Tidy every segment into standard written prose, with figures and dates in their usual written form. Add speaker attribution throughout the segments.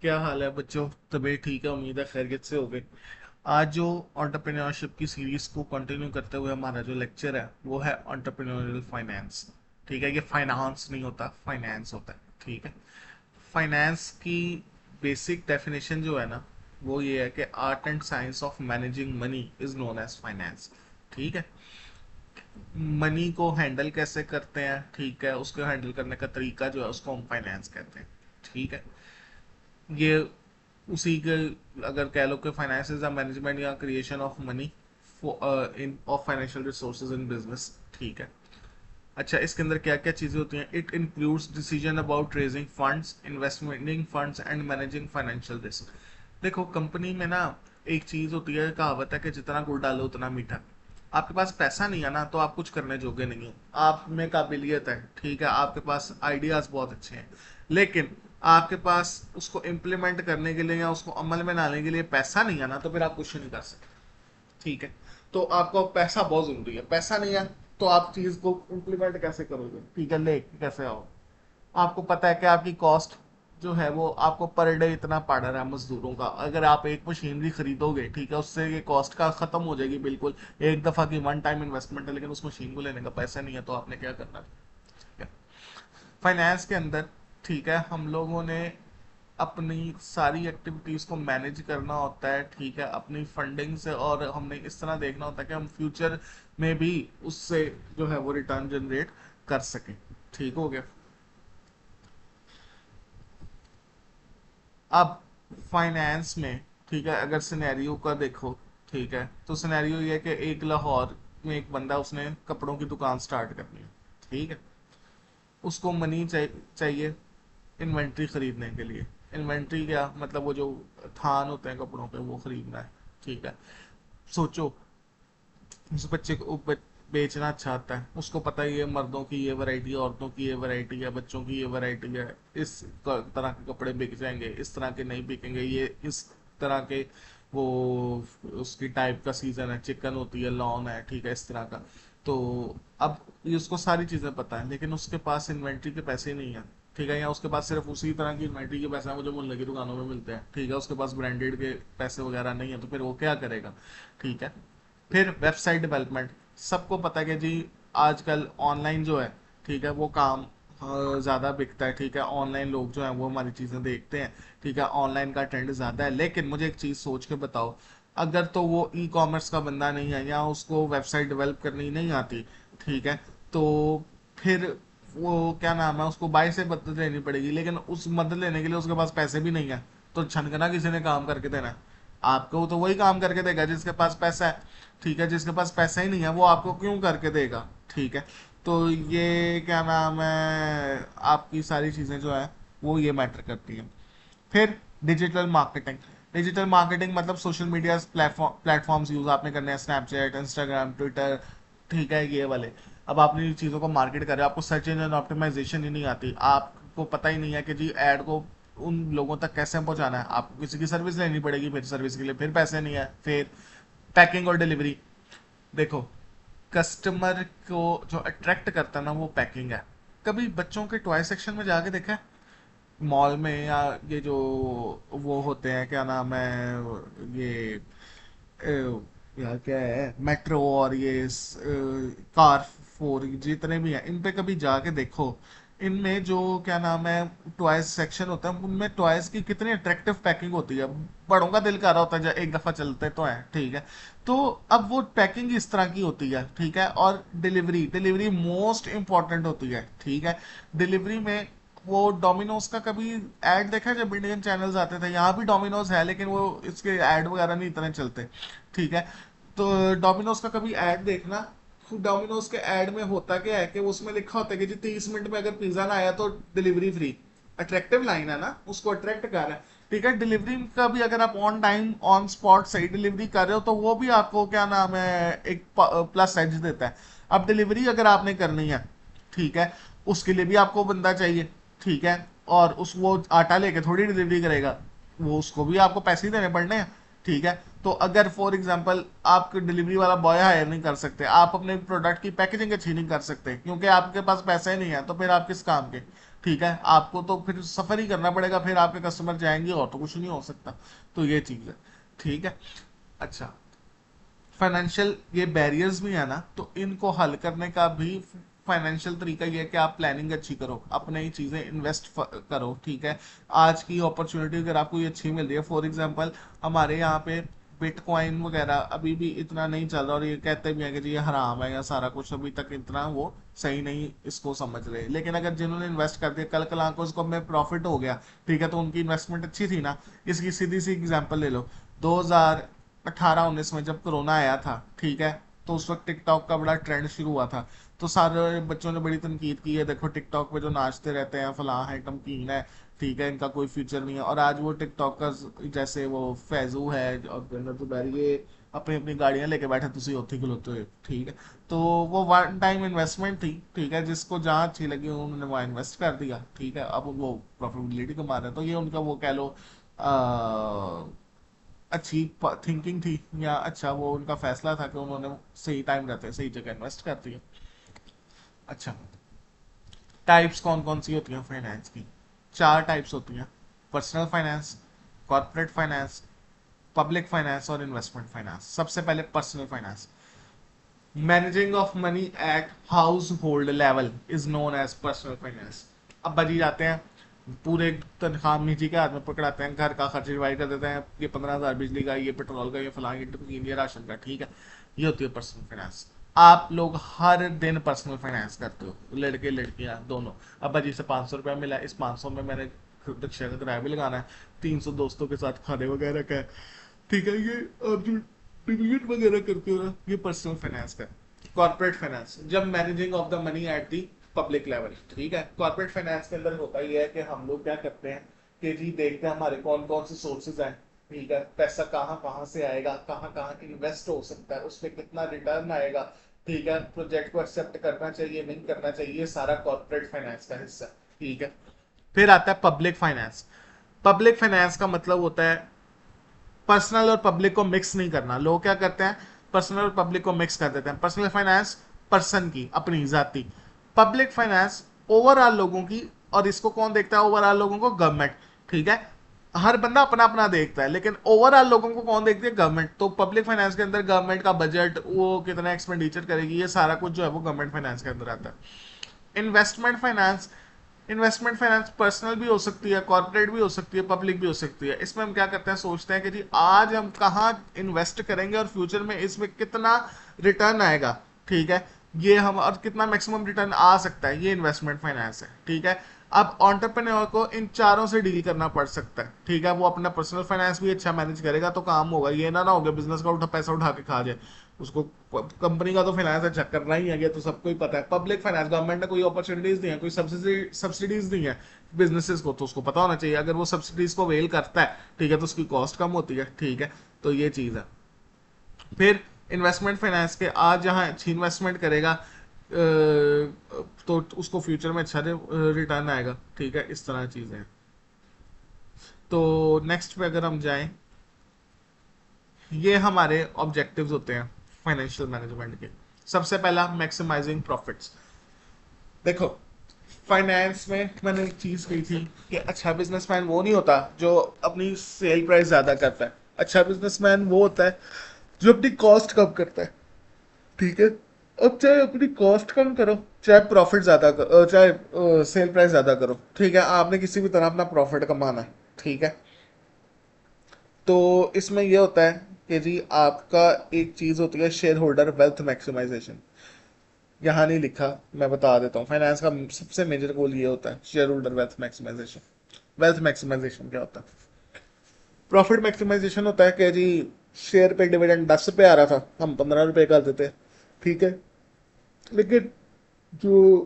Speaker 1: क्या हाल है बच्चों? तबीयत ठीक है? उम्मीद है खैरियत से होगे। आज जो एंटरप्रेन्योरशिप की सीरीज को कंटिन्यू करते हुए हमारा जो लेक्चर है वो है एंटरप्रेन्योरियल फाइनेंस। ठीक है, ये फाइनेंस नहीं होता, फाइनेंस होता है। ठीक है। फाइनेंस की बेसिक डेफिनेशन जो है ना, वो ये है कि art and science of managing money is known as finance. ठीक है। मनी को हैंडल कैसे करते हैं, ठीक है, उसको हैंडल करने का तरीका जो है उसको हम फाइनेंस कहते हैं। ठीक है। ये उसी के, अगर कह लो कि फाइनेंस इज द मैनेजमेंट या creation of money in of financial resources in business. ठीक है। अच्छा, इसके अंदर क्या क्या चीज़ें होती हैं? It includes decision about raising funds, investmenting funds and managing financial risk. देखो, कंपनी में ना एक चीज़ होती है, कहावत है कि जितना गुड़ डालो उतना मीठा। आपके पास पैसा नहीं है ना तो आप कुछ करने जोगे नहीं हो। आप में काबिलियत है, ठीक है, आपके पास आइडियाज बहुत अच्छे हैं, लेकिन आपके पास उसको इम्प्लीमेंट करने के लिए या उसको अमल में लाने के लिए पैसा नहीं है ना, तो फिर आप कुछ नहीं कर सकते। ठीक है। तो आपको पैसा बहुत जरूरी है। पैसा नहीं है तो आप चीज को इम्प्लीमेंट कैसे करोगे? ठीक है, ले कैसे आओ? आपको पता है कि आपकी कॉस्ट जो है वो आपको पर डे इतना पड़ रहा है मजदूरों का। अगर आप एक मशीनरी खरीदोगे, ठीक है, उससे ये कॉस्ट का खत्म हो जाएगी बिल्कुल। एक दफा की वन टाइम इन्वेस्टमेंट है, लेकिन उस मशीन को लेने का पैसा नहीं है, तो आपने क्या करना है? फाइनेंस के अंदर, ठीक है, हम लोगों ने अपनी सारी एक्टिविटीज को मैनेज करना होता है। ठीक है, अपनी फंडिंग से, और हमने इस तरह देखना होता है कि हम फ्यूचर में भी उससे जो है वो रिटर्न जनरेट कर सकें। ठीक हो गया। अब फाइनेंस में, ठीक है, अगर सिनेरियो का देखो, ठीक है, तो सिनेरियो ये है कि एक लाहौर में एक बंदा, उसने कपड़ों की दुकान स्टार्ट करनी है। ठीक है। उसको मनी चाहिए इन्वेंट्री खरीदने के लिए। इन्वेंट्री क्या मतलब? वो जो थान होते हैं कपड़ों पे, वो खरीदना है। ठीक है। सोचो, उस बच्चे को बेचना अच्छा आता है, उसको पता है ये मर्दों की ये वैरायटी है, औरतों की ये वैरायटी है, बच्चों की ये वैरायटी है। इस तरह के कपड़े बिक जाएंगे, इस तरह के नहीं बिकेंगे। ये इस तरह के, वो उसकी टाइप का सीजन है, चिकन होती है, लॉन है, ठीक है, इस तरह का। तो अब ये उसको सारी चीजें पता है, लेकिन उसके पास इन्वेंट्री के पैसे नहीं है। ठीक है, या उसके पास सिर्फ उसी तरह की इन्वेंट्री के पैसे हैं वो जो मुल्ले की दुकानों में मिलते हैं। ठीक है, उसके पास ब्रांडेड के पैसे वगैरह नहीं है, तो फिर वो क्या करेगा? ठीक है। फिर वेबसाइट डेवलपमेंट। सबको पता है कि जी आजकल ऑनलाइन जो है, ठीक है, वो काम ज़्यादा बिकता है। ठीक है, ऑनलाइन लोग जो हैं वो हमारी चीज़ें देखते हैं। ठीक है, ऑनलाइन का ट्रेंड ज़्यादा है। लेकिन मुझे एक चीज़ सोच के बताओ, अगर तो वो ई कॉमर्स का बंदा नहीं है या उसको वेबसाइट डेवलप करनी नहीं आती, ठीक है, तो फिर वो क्या नाम है, उसको बाई से मदद लेनी पड़ेगी, लेकिन उस मदद लेने के लिए उसके पास पैसे भी नहीं है। तो छनकना किसी ने काम करके देना है? आपको तो वही काम करके देगा जिसके पास पैसा है। ठीक है, जिसके पास पैसा ही नहीं है वो आपको क्यों करके देगा? ठीक है। तो ये क्या नाम है, आपकी सारी चीज़ें जो है वो ये मैटर करती हैं। फिर डिजिटल मार्केटिंग। डिजिटल मार्केटिंग मतलब सोशल मीडिया प्लेटफॉर्म्स यूज आपने करने हैं, स्नैपचैट, इंस्टाग्राम, ट्विटर, ठीक है, ये वाले। अब आपने इन चीज़ों को मार्केट कर रहे हो, आपको सर्च इंजन ऑप्टिमाइजेशन ही नहीं आती, आपको पता ही नहीं है कि जी ऐड को उन लोगों तक कैसे पहुंचाना है। आपको किसी की सर्विस लेनी पड़ेगी, फिर सर्विस के लिए फिर पैसे नहीं है। फिर पैकिंग और डिलीवरी। देखो, कस्टमर को जो अट्रैक्ट करता है ना, वो पैकिंग है। कभी बच्चों के टॉय सेक्शन में जाके देखा है? मॉल में, या ये जो वो होते हैं, क्या नाम है, ये यार क्या है, मेट्रो और ये कार फोर, जितने भी हैं, इन पे कभी जाके देखो। इनमें जो क्या नाम है टॉयज सेक्शन होता है, उनमें टॉयज की कितनी अट्रैक्टिव पैकिंग होती है। बड़ों का दिल कर रहा होता है एक दफा चलते तो है। ठीक है। तो अब वो पैकिंग इस तरह की होती है। ठीक है। और डिलीवरी, डिलीवरी मोस्ट इंपॉर्टेंट होती है। ठीक है। डिलीवरी में वो डोमिनोज का कभी ऐड देखा है? जब इंडियन चैनल्स आते थे, यहाँ भी डोमिनोज है, लेकिन वो इसके ऐड वगैरह नहीं इतने चलते। ठीक है। तो डोमिनोज का कभी ऐड देखना। डोमिनोज के ऐड में होता क्या है कि उसमें लिखा होता है कि जी 30 मिनट में अगर पिज्जा ना आया तो डिलीवरी फ्री। अट्रैक्टिव लाइन है ना, उसको अट्रैक्ट कर रहा है। ठीक है। डिलीवरी का भी अगर आप ऑन टाइम ऑन स्पॉट सही डिलीवरी कर रहे हो, तो वो भी आपको क्या नाम है एक प्लस एज देता है। अब डिलीवरी अगर आपने करनी है, ठीक है, उसके लिए भी आपको बंदा चाहिए। ठीक है। और उस वो आटा लेके थोड़ी डिलीवरी करेगा, वो उसको भी आपको पैसे ही देने पड़ने हैं। ठीक है। तो अगर फॉर एग्जांपल आप डिलीवरी वाला बॉय हायर नहीं कर सकते, आप अपने प्रोडक्ट की पैकेजिंग अच्छी नहीं कर सकते, क्योंकि आपके पास पैसा ही नहीं है, तो फिर आप किस काम के? ठीक है, आपको तो फिर सफर ही करना पड़ेगा, फिर आपके कस्टमर जाएंगे और तो कुछ नहीं हो सकता। तो ये चीज है, ठीक है। अच्छा, फाइनेंशियल ये बैरियर्स भी है ना, तो इनको हल करने का भी फाइनेंशियल तरीका ये है कि आप प्लानिंग अच्छी करो, अपने ही चीज़ें इन्वेस्ट करो, ठीक है। आज की अपॉर्चुनिटी अगर आपको ये अच्छी मिल रही है, फॉर एग्जांपल हमारे यहाँ पे बिटकॉइन वगैरह अभी भी इतना नहीं चल रहा, और ये कहते भी हैं कि जी ये हराम है या सारा कुछ, अभी तक इतना वो सही नहीं इसको समझ रहे। लेकिन अगर जिन्होंने इन्वेस्ट कर दिया, कल कल को उसको में प्रॉफिट हो गया, ठीक है, तो उनकी इन्वेस्टमेंट अच्छी थी ना। इसकी सीधी सी एग्जांपल ले लो, 2018-19 में जब कोरोना आया था, ठीक है, तो उस वक्त टिकटॉक का बड़ा ट्रेंड शुरू हुआ था। तो सारे बच्चों ने बड़ी तनकीद की है, देखो टिकटॉक पे जो नाचते रहते हैं, फलां है, टमकीन है, ठीक है, इनका कोई फ्यूचर नहीं है। और आज वो टिकटॉक का जैसे वो फैजू है और गन्नत जुबैर, ये अपनी अपनी गाड़ियां लेके बैठे, तुसी उत्थे खलोते हुए, ठीक है। तो वो वन टाइम इन्वेस्टमेंट थी, ठीक है, जिसको जहाँ अच्छी लगी उन्होंने वहाँ इन्वेस्ट कर दिया, ठीक है, अब वो प्रॉफिटेबिलिटी कमा रहे हैं। तो ये उनका वो कह लो अच्छी थिंकिंग थी, या अच्छा वो उनका फैसला था कि उन्होंने सही टाइम रहते सही जगह इन्वेस्ट कर दिया। अच्छा, टाइप्स कौन कौन सी होती हैं फाइनेंस की? चार टाइप्स होती हैं: personal finance, corporate finance, public finance और इन्वेस्टमेंट फाइनेंस। सबसे पहले personal finance. Managing of money at household level is known as personal finance. अब बजी जाते हैं, पूरे तनख्वाह निजी के हाथ में पकड़ाते हैं, घर का खर्च डिवाइड कर देते हैं, ये 15,000 बिजली का, ये पेट्रोल का, ये फलां, ये राशन का, ठीक है। ये होती है पर्सनल फाइनेंस। आप लोग हर दिन पर्सनल फाइनेंस करते हो, लड़के लड़कियां दोनों। अब अजी से 500 रुपया मिला, इस 500 में मैंने रिक्शा का किराया भी लगाना है, 300 दोस्तों के साथ खाने वगैरह का है, ठीक है। ये आप जो डिवीजन वगैरह करते हो ना, ये पर्सनल फाइनेंस का। कॉर्पोरेट फाइनेंस, जब managing of the money at the public level, ठीक है। कॉर्पोरेट फाइनेंस के अंदर होता ही है कि हम लोग क्या करते हैं कि जी देखते हैं हमारे कौन कौन से सोर्सेज हैं, ठीक है, पैसा कहाँ कहाँ से आएगा, कहाँ कहाँ इन्वेस्ट हो सकता है, उसमें कितना रिटर्न आएगा, ठीक है, प्रोजेक्ट को एक्सेप्ट करना चाहिए नहीं करना चाहिए, सारा कॉर्पोरेट फाइनेंस का हिस्सा, ठीक है। फिर आता है पब्लिक फाइनेंस। पब्लिक फाइनेंस का मतलब होता है पर्सनल और पब्लिक को मिक्स नहीं करना। लोग क्या करते हैं, पर्सनल और पब्लिक को मिक्स कर देते हैं। पर्सनल फाइनेंस पर्सन की अपनी जाति, पब्लिक फाइनेंस ओवरऑल लोगों की। और इसको कौन देखता है ओवरऑल लोगों को? गवर्नमेंट, ठीक है। हर बंदा अपना अपना देखता है, लेकिन ओवरऑल लोगों को कौन देखती है? गवर्नमेंट। तो पब्लिक फाइनेंस के अंदर गवर्नमेंट का बजट, वो कितना एक्सपेंडिचर करेगी, ये सारा कुछ जो है वो गवर्नमेंट फाइनेंस के अंदर आता है। Investment finance, investment finance personal भी हो सकती है, कॉर्पोरेट भी हो सकती है, पब्लिक भी हो सकती है। इसमें हम क्या करते हैं, सोचते हैं कि जी आज हम कहाँ इन्वेस्ट करेंगे और फ्यूचर में इसमें कितना रिटर्न आएगा, ठीक है, ये हम, और कितना मैक्सिमम रिटर्न आ सकता है, ये इन्वेस्टमेंट फाइनेंस है, ठीक है। अब एंटरप्रेन्योर को इन चारों से डील करना पड़ सकता है, ठीक है। वो अपना पर्सनल फाइनेंस भी अच्छा मैनेज करेगा तो काम होगा, ये ना हो गया बिजनेस का पैसा उठा के खा जाए उसको। कंपनी का तो फाइनेंस अच्छा करना ही है, ये तो सबको ही पता है। पब्लिक फाइनेंस, गवर्नमेंट ने कोई अपॉर्चुनिटीज दी है, कोई सब्सिडीज दी है बिजनेसेस को, तो उसको पता होना चाहिए, अगर वो सब्सिडीज को वेल करता है, ठीक है, तो उसकी कॉस्ट कम होती है, ठीक है। तो ये चीज है। फिर इन्वेस्टमेंट फाइनेंस के आज जहाँ अच्छी इन्वेस्टमेंट करेगा तो उसको फ्यूचर में अच्छा रिटर्न आएगा, ठीक है, इस तरह चीजें हैं। तो नेक्स्ट पे अगर हम जाएं, ये हमारे ऑब्जेक्टिव्स होते हैं फाइनेंशियल मैनेजमेंट के। सबसे पहला, मैक्सिमाइजिंग प्रॉफिट्स। देखो, फाइनेंस में मैंने एक चीज कही थी कि अच्छा बिजनेसमैन वो नहीं होता जो अपनी सेल प्राइस ज्यादा करता है। अच्छा बिजनेसमैन वो होता है जो अपनी कॉस्ट कम करता है, ठीक है। अब चाहे अपनी कॉस्ट कम करो, चाहे प्रॉफिट ज्यादा करो, चाहे सेल प्राइस ज्यादा करो, ठीक है, आपने किसी भी तरह अपना प्रॉफिट कमाना है, ठीक है। तो इसमें यह होता है कि जी आपका एक चीज होती है शेयर होल्डर वेल्थ मैक्सिमाइजेशन। यहाँ नहीं लिखा, मैं बता देता हूँ। फाइनेंस का सबसे मेजर गोल ये होता है shareholder wealth maximization. Wealth maximization क्या होता है? प्रॉफिट मैक्सिमाइजेशन होता है कि जी शेयर पे डिविडेंड 10 रुपये आ रहा था, हम 15 रुपये कर देते हैं, ठीक है। लेकिन जो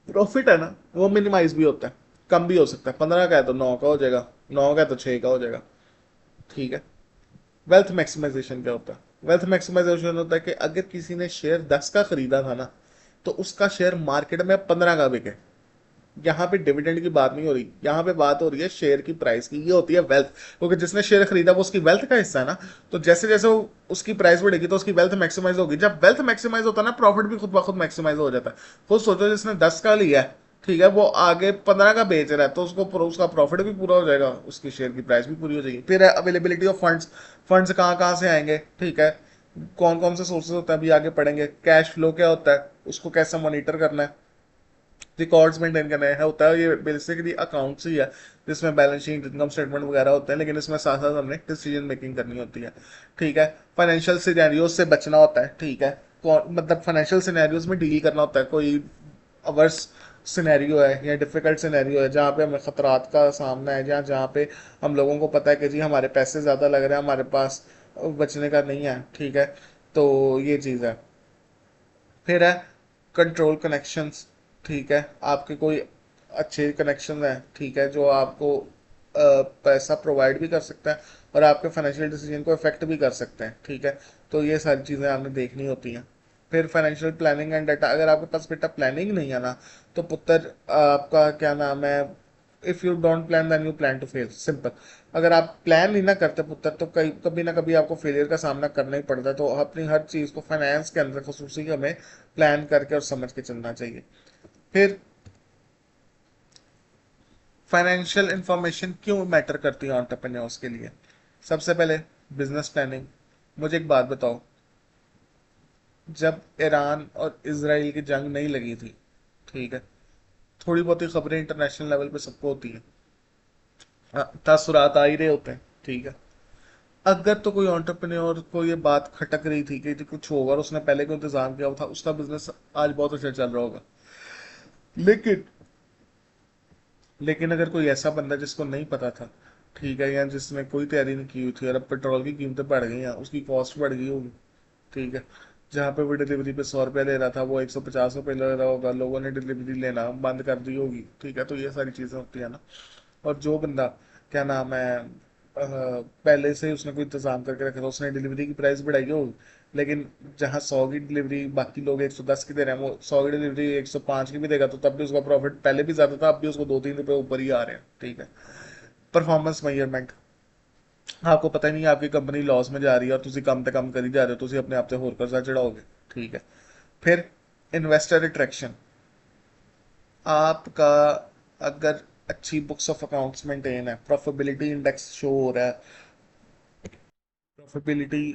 Speaker 1: प्रॉफिट है ना, वो मिनिमाइज भी होता है, कम भी हो सकता है। 15 का है तो 9 का हो जाएगा, 9 का है तो 6 का हो जाएगा, ठीक है। वेल्थ मैक्सिमाइजेशन क्या होता है? वेल्थ मैक्सिमाइजेशन होता है कि अगर किसी ने शेयर 10 का खरीदा था ना, तो उसका शेयर मार्केट में 15 का बिके। यहाँ पे डिविडेंड की बात नहीं हो रही, यहाँ पे बात हो रही है शेयर की प्राइस की। ये होती है वेल्थ, क्योंकि जिसने शेयर खरीदा वो उसकी वेल्थ का हिस्सा है ना। तो जैसे जैसे वो उसकी प्राइस बढ़ेगी तो उसकी वेल्थ मैक्सिमाइज होगी। जब वेल्थ मैक्सिमाइज होता है ना, प्रॉफिट भी खुद ब खुद मैक्सिमाइज हो जाता है। खुद सोचो, जिसने 10 का लिया है, ठीक है, वो आगे 15 का बेच रहा है तो उसको उसका प्रॉफिट भी पूरा हो जाएगा, उसकी शेयर की प्राइस भी पूरी हो जाएगी। फिर है अवेलेबिलिटी ऑफ फंड्स, फंड्स कहाँ कहाँ से आएंगे, ठीक है, कौन कौन से सोर्सेज होते हैं अभी आगे पढ़ेंगे। कैश फ्लो क्या होता है, उसको कैसे मॉनिटर करना है, रिकॉर्ड्स मेंटेन करने हैं, होता है ये बेसिकली अकाउंट्स ही है जिसमें बैलेंस शीट इनकम स्टेटमेंट वगैरह होते हैं, लेकिन इसमें साथ साथ हमने डिसीजन मेकिंग करनी होती है। ठीक है, फाइनेंशियल सिनेरियोज से बचना होता है, ठीक है, कौन मतलब फाइनेंशियल सिनेरियोज में डील करना होता है, कोई अवर्स सिनेरियो है या डिफिकल्ट सिनेरियो है जहाँ पे हमें खतरात का सामना है, जहाँ जहाँ पे हम लोगों को पता है कि जी हमारे पैसे ज़्यादा लग रहे हैं, हमारे पास बचने का नहीं है, ठीक है, तो ये चीज़ है। फिर है कंट्रोल कनेक्शंस, ठीक है, आपके कोई अच्छे कनेक्शन हैं, ठीक है, जो आपको पैसा प्रोवाइड भी कर सकता है और आपके फाइनेंशियल डिसीजन को इफेक्ट भी कर सकते हैं, ठीक है, तो ये सारी चीज़ें आपने देखनी होती हैं। फिर फाइनेंशियल प्लानिंग एंड डाटा, अगर आपके पास बेटा प्लानिंग नहीं है ना, तो पुत्र आपका क्या नाम है, if you don't plan then you plan to fail, simple. अगर आप प्लान ही ना करते पुत्र तो कहीं कभी ना कभी आपको फेलियर का सामना करना ही पड़ता है, तो अपनी हर चीज़ को फाइनेंस के अंदर खसूसी हमें प्लान करके और समझ के चलना चाहिए। फिर फाइनेंशियल इंफॉर्मेशन क्यों मैटर करती है एंटरप्रेन्योर्स के लिए। सबसे पहले बिजनेस प्लानिंग। मुझे एक बात बताओ, जब ईरान और इसराइल की जंग नहीं लगी थी, ठीक है, थोड़ी बहुत ही खबरें इंटरनेशनल लेवल पे सबको होती हैं, तासुरात आ ही रहे होते हैं, ठीक है। अगर तो कोई एंटरप्रेन्योर को ये बात खटक रही थी कि कुछ होगा और उसने पहले को इंतजाम किया हुआ था, उसका बिजनेस आज बहुत अच्छा चल रहा होगा। लेकिन अगर कोई ऐसा बंदा जिसको नहीं पता था, ठीक है, या जिसने कोई तैयारी नहीं की हुई थी और अब पेट्रोल की कीमतें बढ़ गई हैं, उसकी कॉस्ट बढ़ गई होगी, ठीक है, जहाँ पे वो डिलीवरी पे 100 रुपया ले रहा था वो 150 रुपये ले रहा होगा, लोगों ने डिलीवरी लेना बंद कर दी होगी, ठीक है, तो ये सारी चीज़ें होती है ना। और जो बंदा क्या नाम है पहले से ही उसने कोई इंतजाम करके रखा था, उसने डिलीवरी की प्राइस बढ़ाई होगी, लेकिन जहाँ 100 की डिलीवरी बाकी लोग 110 की दे रहे हैं, वो 100 की डिलीवरी 105 की भी देगा तो तब भी उसका प्रॉफिट पहले भी ज़्यादा था, अब भी उसको 2-3 रुपये ऊपर ही आ रहे हैं, ठीक है। परफॉर्मेंस मेजरमेंट, आपको पता ही नहीं है आपकी कंपनी लॉस में जा रही है और तुम कम से कम करी जा रहे हो, तुम अपने आप से होर कर्जा चढ़ाओगे, ठीक है। फिर इन्वेस्टर अट्रैक्शन, आपका अगर अच्छी बुक्स ऑफ अकाउंट्स मेंटेन है, प्रॉफिटेबिलिटी इंडेक्स शो हो रहा है, प्रॉफिटेबिलिटी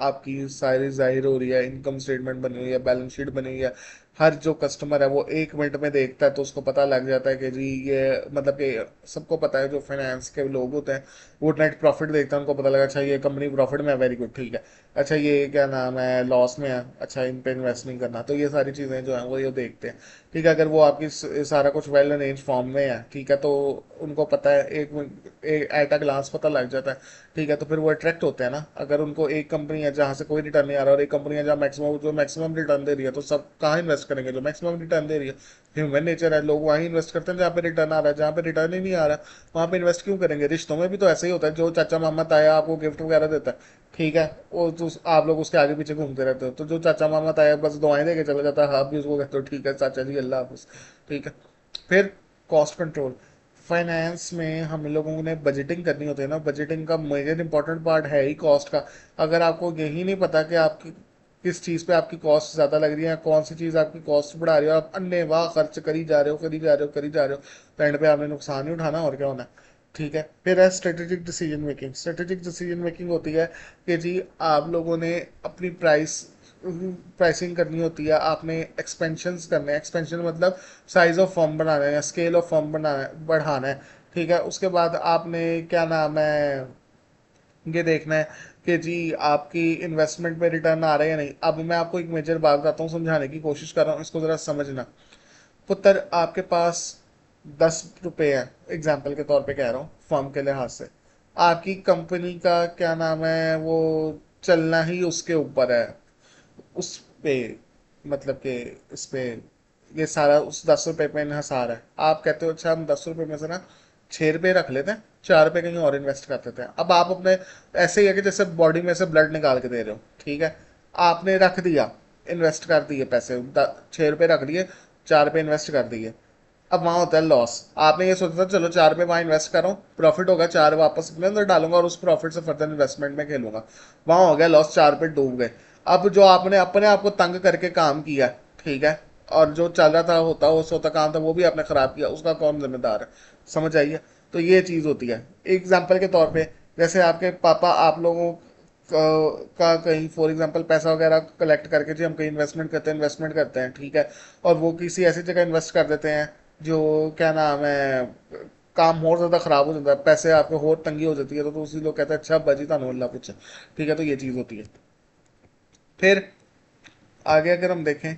Speaker 1: आपकी सारी जाहिर हो रही है, इनकम स्टेटमेंट बनी हुई है, बैलेंस शीट बनी हुई है, हर जो कस्टमर है वो 1 मिनट में देखता है तो उसको पता लग जाता है कि जी ये मतलब कि सबको पता है, जो फाइनेंस के लोग होते हैं वो नेट प्रॉफिट देखते हैं, उनको पता लगा अच्छा ये कंपनी प्रॉफिट में है, वेरी गुड, ठीक है, अच्छा ये क्या नाम है लॉस में है, अच्छा इन पे इन्वेस्ट नहीं करना, तो ये सारी चीज़ें जो हैं वो ये देखते हैं, ठीक है। अगर वो आपकी सारा कुछ वेल अरेंज फॉर्म में है, ठीक है, तो उनको पता है, एक एट अ ग्लांस पता लग जाता है, ठीक है, तो फिर वो अट्रैक्ट होते हैं ना। अगर उनको एक कंपनी है जहाँ से कोई रिटर्न नहीं आ रहा और एक कंपनी है जहाँ मैक्सिमम रिटर्न दे रही है, तो सब कहाँ इन्वेस्ट करेंगे, जो मैक्सिमम रिटर्न दे रही है। ह्यूमन नेचर है, लोग वहीं इन्वेस्ट करते हैं जहाँ पे रिटर्न आ रहा है, जहाँ पे रिटर्न ही नहीं आ रहा वहाँ पे इन्वेस्ट क्यों करेंगे। रिश्तों में भी तो ऐसे ही होता है, जो चाचा मामा ताया आपको गिफ्ट वगैरह देता है, ठीक है, वो तो आप लोग उसके आगे पीछे घूमते रहते हो, तो जो चाचा मामा ताया बस दुआएं दे के चला जाता है, आप भी उसको कहते हो ठीक है चाचा जी अल्लाह हाफिज, ठीक है। फिर कॉस्ट कंट्रोल, फाइनेंस में हम लोगों ने बजटिंग करनी होती है ना, बजटिंग का मेजर इंपॉर्टेंट पार्ट है ही कॉस्ट का। अगर आपको यही नहीं पता कि आपकी किस चीज़ पे आपकी कॉस्ट ज़्यादा लग रही है, कौन सी चीज़ आपकी कॉस्ट बढ़ा रही है, आप अन्य वाह खर्च करी जा रहे हो करी जा रहे हो करी जा रहे हो, तो एंड पे आपने नुकसान ही उठाना और क्या होना है, ठीक है। फिर है strategic decision making. Strategic decision making होती है कि जी आप लोगों ने अपनी प्राइसिंग करनी होती है, आपने एक्सपेंशंस करने हैं, एक्सपेंशन मतलब साइज ऑफ फॉर्म बनाना है या स्केल ऑफ फॉर्म बनाना है, बढ़ाना है, ठीक है। उसके बाद आपने क्या नाम है ये देखना है कि जी आपकी इन्वेस्टमेंट में रिटर्न आ रहा है या नहीं। अब मैं आपको एक मेजर बात बताता हूँ, समझाने की कोशिश कर रहा हूँ, इसको ज़रा समझना। पुत्र आपके पास 10 रुपये है, एग्जाम्पल के तौर पे कह रहा हूँ, फर्म के लिहाज से आपकी कंपनी का क्या नाम है वो चलना ही उसके ऊपर है, उस पे मतलब कि इस पे ये सारा उस 10 रुपये पे इन्हसार है। आप कहते हो अच्छा हम 10 रुपये में से ना 6 रुपये रख लेते हैं, 4 रुपये कहीं और इन्वेस्ट कर देते हैं। अब आप अपने ऐसे ही है कि जैसे बॉडी में से ब्लड निकाल के दे रहे हो, ठीक है, आपने रख दिया, इन्वेस्ट कर दिए पैसे, 6 रुपये रख लिए, 4 रुपये इन्वेस्ट कर दिए। अब वहां होता है लॉस। आपने ये सोचा था चलो 4 रुपये वहां इन्वेस्ट करो, प्रॉफिट होगा 4 वापस अपने अंदर डालूंगा और उस प्रॉफिट से फर्दर इन्वेस्टमेंट में खेलूंगा, वहां हो गया लॉस, 4 रुपये डूब गए। अब जो आपने अपने आप को तंग करके काम किया, ठीक है, और जो चल रहा था होता होता काम था वो भी आपने खराब किया, उसका कौन जिम्मेदार है? समझ आइए। तो ये चीज होती है। एग्जाम्पल के तौर पे, जैसे आपके पापा आप लोगों का कहीं फॉर एग्जांपल पैसा वगैरह कलेक्ट करके जी हम कहीं इन्वेस्टमेंट करते हैं, ठीक है, और वो किसी ऐसी जगह इन्वेस्ट कर देते हैं जो क्या नाम है, काम और ज्यादा खराब हो जाता है, पैसे आपको और तंगी हो जाती है, तो उसी लोग कहते हैं अच्छा बाजी थानू अल्लाह कुछ, ठीक है, तो ये चीज होती है। फिर आगे अगर हम देखें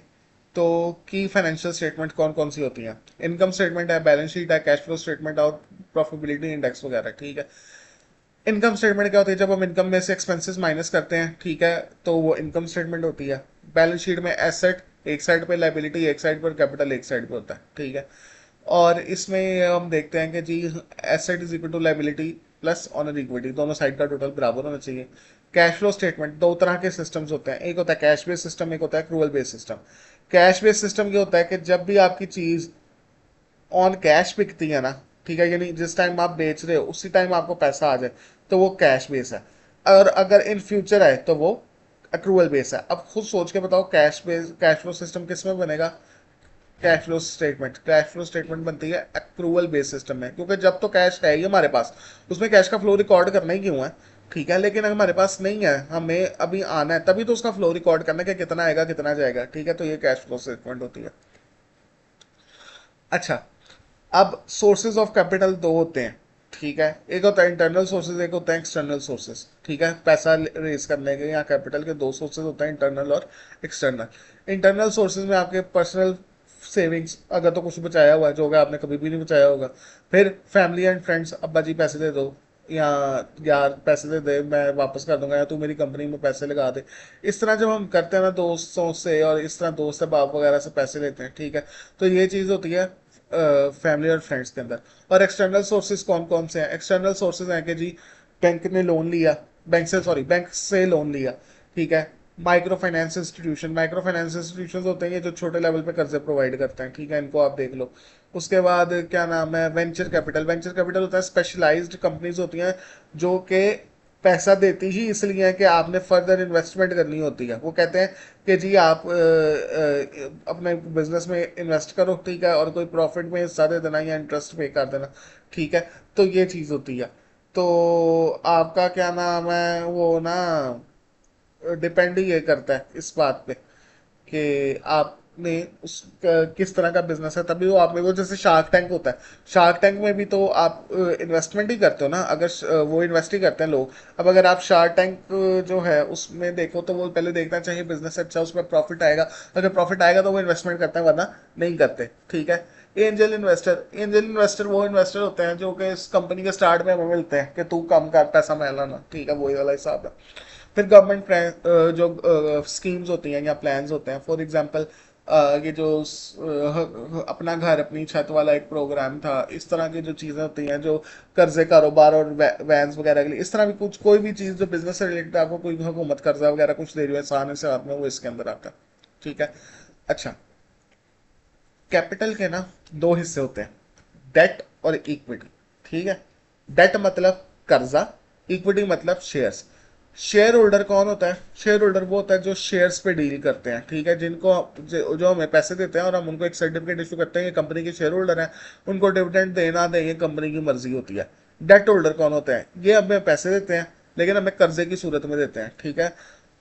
Speaker 1: तो की फाइनेंशियल स्टेटमेंट कौन कौन सी होती हैं? इनकम स्टेटमेंट है, बैलेंस शीट है, कैश फ्लो स्टेटमेंट और प्रॉफिटेबिलिटी इंडेक्स वगैरह, ठीक है। इनकम स्टेटमेंट क्या होती है? जब हम इनकम में से एक्सपेंसेस माइनस करते हैं, ठीक है, तो वो इनकम स्टेटमेंट होती है। बैलेंस शीट में एसेट एक साइड पे, लाइबिलिटी एक साइड पर, कैपिटल एक साइड पे होता है, ठीक है। और इसमें हम देखते हैं कि जी asset is equal to liability plus owner equity, दोनों साइड का टोटल बराबर होना चाहिए। कैश फ्लो स्टेटमेंट, दो तरह के सिस्टम्स होते हैं, एक होता है कैश बेस्ड सिस्टम, एक होता है accrual based system. Cash based system ये होता है कि जब भी आपकी चीज ऑन कैश बिकती है ना, ठीक है, यानी जिस टाइम आप बेच रहे हो उसी टाइम आपको पैसा आ जाए, तो वो कैश बेस है। और अगर इन फ्यूचर है तो वो अक्रूवल बेस है। अब खुद सोच के बताओ cash base cash flow system किस में बनेगा? कैश फ्लो स्टेटमेंट बनती है अक्रूवल बेस सिस्टम में, क्योंकि जब तो कैश है ही हमारे पास, उसमें कैश का फ्लो रिकॉर्ड करना ही क्यों है? ठीक है, लेकिन अगर हमारे पास नहीं है, हमें अभी आना है, तभी तो उसका फ्लो रिकॉर्ड करना है कि कितना आएगा कितना जाएगा, ठीक है, तो ये कैश फ्लो स्टेटमेंट होती है। अच्छा, अब सोर्सेज ऑफ कैपिटल दो होते हैं, ठीक है, एक होता है इंटरनल सोर्सेज, एक होता है एक्सटर्नल सोर्सेज, ठीक है, पैसा रेज करने के यहाँ कैपिटल के दो सोर्सेज होते हैं, इंटरनल और एक्सटर्नल। इंटरनल सोर्सेज में आपके पर्सनल सेविंग्स, अगर तो कुछ बचाया हुआ है जो कि आपने कभी भी नहीं बचाया होगा। फिर फैमिली एंड फ्रेंड्स, अब्बा जी पैसे दे दो, या यार पैसे दे दे मैं वापस कर दूंगा, या तू मेरी कंपनी में पैसे लगा दे। इस तरह जब हम करते हैं ना दोस्तों से, और इस तरह दोस्त से बाप वगैरह से पैसे लेते हैं, ठीक है, तो ये चीज़ होती है फैमिली और फ्रेंड्स के अंदर। और एक्सटर्नल सोर्सेज कौन कौन से हैं? एक्सटर्नल सोर्सेज हैं कि जी बैंक ने लोन लिया, बैंक से लोन लिया, ठीक है। माइक्रो फाइनेंस इंस्टीट्यूशन होते हैं ये जो छोटे लेवल पे कर्जे प्रोवाइड करते हैं, ठीक है, इनको आप देख लो। उसके बाद क्या नाम है, वेंचर कैपिटल होता है, स्पेशलाइज्ड कंपनीज होती हैं जो कि पैसा देती ही इसलिए है कि आपने फर्दर इन्वेस्टमेंट करनी होती है। वो कहते हैं कि जी आप अपने बिजनेस में इन्वेस्ट करो, ठीक है, और कोई प्रॉफिट में हिस्सा दे देना या इंटरेस्ट पे कर देना, ठीक है, तो ये चीज़ होती है। तो आपका क्या नाम है वो ना, डिपेंड ही ये करता है इस बात पे कि आपने उस किस तरह का बिजनेस है, तभी वो आप में वो जैसे शार्क टैंक होता है, शार्क टैंक में भी तो आप इन्वेस्टमेंट ही करते हो ना, अगर वो इन्वेस्ट ही करते हैं लोग। अब अगर आप शार्क टैंक जो है उसमें देखो तो वो पहले देखना चाहिए बिजनेस अच्छा, उसमें प्रॉफिट आएगा, अगर प्रॉफिट आएगा तो वो इन्वेस्टमेंट करते हैं, वरना नहीं करते, ठीक है। एंजल इन्वेस्टर वो इन्वेस्टर होते हैं जो कि इस कंपनी के स्टार्ट में हमें मिलते हैं कि तू कम कर पैसा मैं लाना, ठीक है, वही वाला हिसाब है। फिर गवर्नमेंट जो स्कीम्स होती हैं या प्लान्स होते हैं, फॉर एग्जांपल ये जो अपना घर अपनी छत वाला एक प्रोग्राम था, इस तरह की जो चीज़ें होती हैं जो कर्जे कारोबार और वैन्स वगैरह के लिए, इस तरह भी कुछ कोई भी चीज़ जो बिजनेस से रिलेटेड आपको कोई हुकूमत कर्जा वगैरह कुछ दे रही है आसानी से हाथ में, वो इसके अंदर आता है, ठीक है। अच्छा, कैपिटल के ना दो हिस्से होते हैं, डेट और इक्विटी, ठीक है। डेट मतलब कर्जा, इक्विटी मतलब शेयर्स। शेयर होल्डर कौन होता है? शेयर होल्डर वो होता है जो शेयर्स पे डील करते हैं, ठीक है, जिनको जो हमें पैसे देते हैं और हम उनको एक सर्टिफिकेट इशू करते हैं ये कंपनी के शेयर होल्डर हैं, उनको डिविडेंड देना दें ये कंपनी की मर्जी होती है। डेट होल्डर कौन होते हैं? ये हमें पैसे देते हैं लेकिन हमें कर्जे की सूरत में देते हैं, ठीक है,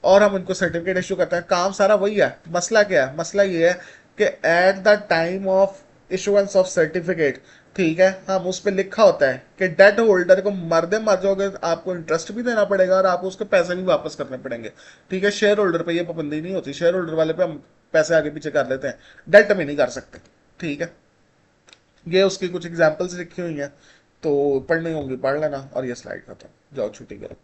Speaker 1: और हम उनको सर्टिफिकेट इशू करते हैं, काम सारा वही है। मसला क्या है? मसला ये है कि at the time of issuance of certificate, ठीक है, हम उस पर लिखा होता है कि डेट होल्डर को मर जाओगे आपको इंटरेस्ट भी देना पड़ेगा और आपको उसके पैसे भी वापस करने पड़ेंगे, ठीक है। शेयर होल्डर पे ये पाबंदी नहीं होती, शेयर होल्डर वाले पे हम पैसे आगे पीछे कर लेते हैं, डेट में नहीं कर सकते, ठीक है। ये उसकी कुछ एग्जाम्पल्स लिखी हुई हैं, तो पढ़नी होंगी पढ़ लेना, और ये स्लाइड खत्म, जाओ छुट्टी करो।